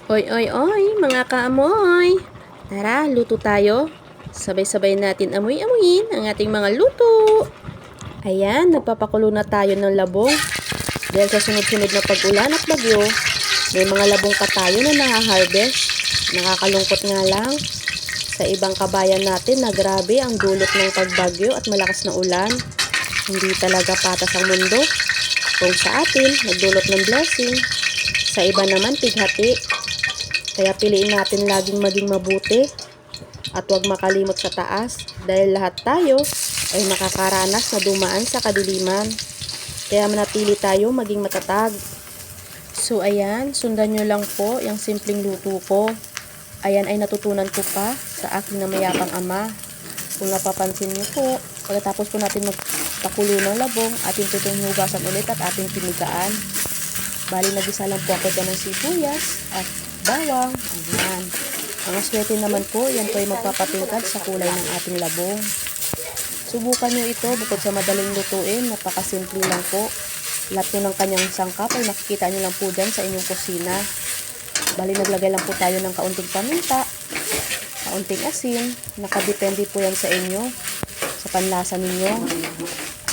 Oy, oy, oy, mga kaamoy. Tara, luto tayo. Sabay-sabay natin amoy-amoyin ang ating mga luto. Ayan, nagpapakulo na tayo ng labong. Dahil sa sunod-sunod na pag-ulan at bagyo, may mga labong pa tayo na nangaharvest. Nakakalungkot nga lang. Sa ibang kabayan natin na grabe ang dulot ng pagbagyo at malakas na ulan. Hindi talaga patas ang mundo. Kung sa atin, nagdulot ng blessing. Sa iba naman, pighati. Kaya piliin natin laging maging mabuti at huwag makalimot sa taas dahil lahat tayo ay makakaranas na dumaan sa kadiliman. Kaya manatili tayo maging matatag. So ayan, sundan nyo lang po yung simpleng luto ko. Ayan ay natutunan ko pa sa aking namayapang ama. Kung napapansin nyo po, pagkatapos po natin magpakulo ng labong, ating tutunugasan ulit at ating pinigaan. Bali, nagisa lang po ako dyan ng sibuyas at bawang. Ayan. Ang aswerte naman po, yan po ay magpapatingkad sa kulay ng ating labong. Subukan nyo ito, bukod sa madaling lutuin, napakasimple lang po. Lahat po ng kanyang sangkap ay makikita nyo lang po dyan sa inyong kusina. Bali, naglagay lang po tayo ng kaunting paminta, kaunting asin. Nakadepende po yan sa inyo, sa panlasa ninyo.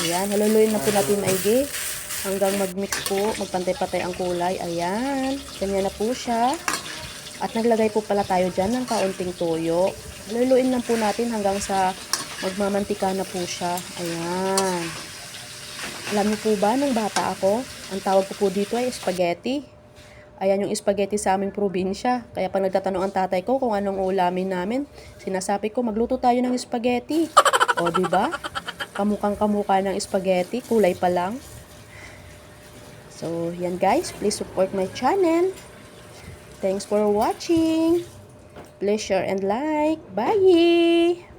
Ayan, haluluin na po natin maigi hanggang mag-mix po, magpantay-patay ang kulay. Ayan, ganyan na po siya. At naglagay po pala tayo dyan ng kaunting toyo. Haluluin lang po natin hanggang sa magmamantika na po siya. Ayan. Alam niyo po ba, nung bata ako, ang tawag ko po dito ay spaghetti. Ayan yung spaghetti sa aming probinsya. Kaya pag nagtatanong ang tatay ko kung anong ulamin namin, sinasabi ko, magluto tayo ng spaghetti. O, diba? Kamukang-kamukha ng spaghetti, kulay pa lang. So, yan guys, please support my channel. Thanks for watching. Please share and like. Bye!